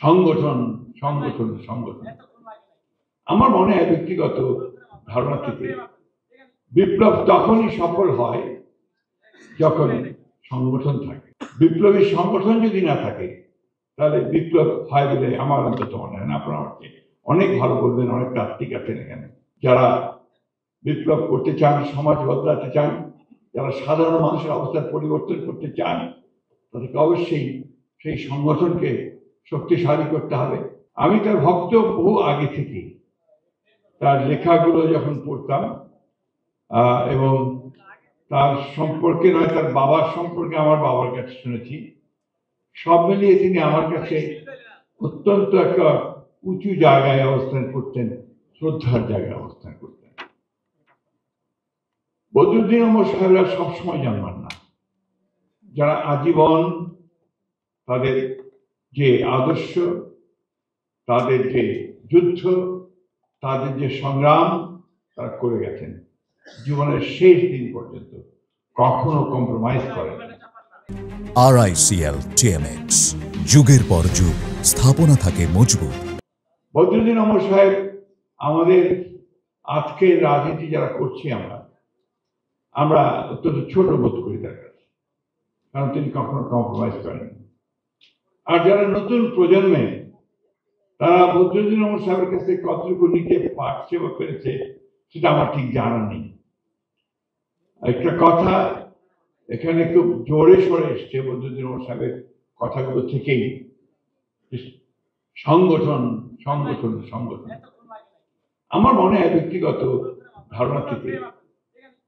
সংগঠন সংগঠন সংগঠন আমার মনে হয় ব্যক্তিগত ধারণা থেকে বিপ্লব তখনই সফল হয় যখন সংগঠন থাকে। বিপ্লবী সংগঠন যদি না থাকে তাহলে বিপ্লব হয় বলে আমার অন্তত মনে হয় না। আপনারা আমাকে অনেক ভালো বলবেন, অনেক তাত্ত্বিক আছেন এখানে যারা বিপ্লব করতে চান, সমাজ বদলাতে চান, যারা সাধারণ মানুষের অবস্থার পরিবর্তন করতে চান, তাদেরকে অবশ্যই সেই সংগঠনকে শক্তিশালী করতে হবে। আমি তার ভক্ত বহু আগে থেকে, তার লেখাগুলো যখন পড়তাম এবং তার সম্পর্কে নয়, তার বাবার সম্পর্কে আমার বাবার কাছে শুনেছি, সব মিলিয়ে তিনি আমার কাছে অত্যন্ত একটা উঁচু জায়গায় অবস্থান করতেন, শ্রদ্ধার জায়গায় অবস্থান করতেন। বদরুদ্দীন ওমর সাহেবরা সবসময় জানবেন না, যারা আজীবন তাদের যে আদর্শ, তাদের যে যুদ্ধ, তাদের যে সংগ্রাম তারা করে গেছেন জীবনের শেষ দিন পর্যন্ত, কখনো কম্প্রোমাইজ করেন। RICL TMX, যুগের পর যুগ স্থাপনা থাকে মজবুত। বদরুদ্দীন ওমর সাহেব আমাদের আজকের রাজনীতি যারা করছি আমরা অত্যন্ত ছোট বোধ করি তার কাছে, কারণ তিনি কখনো কম্প্রোমাইজ করেন। আর যারা নতুন প্রজন্মে, তারা বদরুদ্দীন ওমর সাহেবের কাছে কতটুকু নিতে পারছে বা পেরেছে সেটা আমার ঠিক জানা নেই। একটা কথা এখানে খুব জোরে সরে এসছে বদরুদ্দীন ওমর সাহেবের কথাগুলো থেকেই, সংগঠন সংগঠন সংগঠন আমার মনে হয় ব্যক্তিগত ধারণা থেকে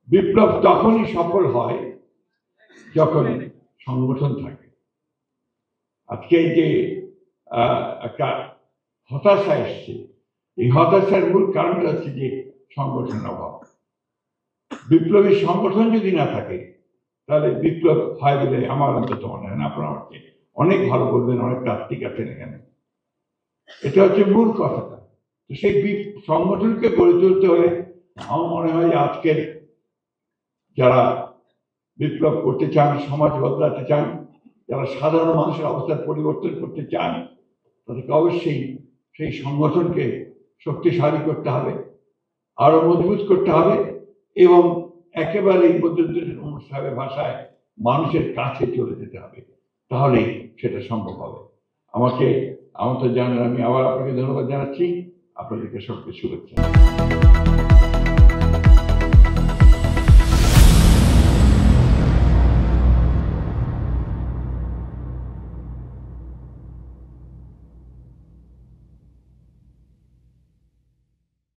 বিপ্লব তখনই সফল হয় যখন সংগঠন থাকে। আজকে যে একটা হতাশা এসছে, এই হতাশার মূল কারণটা হচ্ছে যে সংগঠনের অভাব। বিপ্লবী সংগঠন যদি না থাকে তাহলে বিপ্লব হয় বলে আমার অন্তত মনে হয় না। আপনারা আমাকে অনেক ভালো বলবেন, অনেক তাত্ত্বিক আছেন এখানে। এটা হচ্ছে মূল কথাটা। তো সেই সংগঠনকে গড়ে তুলতে হলে আমার মনে হয় আজকের যারা বিপ্লব করতে চান, সমাজ বদলাতে চান, যারা সাধারণ মানুষের অবস্থার পরিবর্তন করতে চান, তাদেরকে অবশ্যই সেই সংগঠনকে শক্তিশালী করতে হবে, আরো মজবুত করতে হবে এবং একেবারেই বদরুদ্দীন ওমর সাহেবের ভাষায় মানুষের কাছে চলে যেতে হবে, তাহলেই সেটা সম্ভব হবে। আমাকে আমন্ত্রণ জানান, আমি আবার আপনাকে ধন্যবাদ জানাচ্ছি, আপনাদেরকে সবকে শুভেচ্ছা।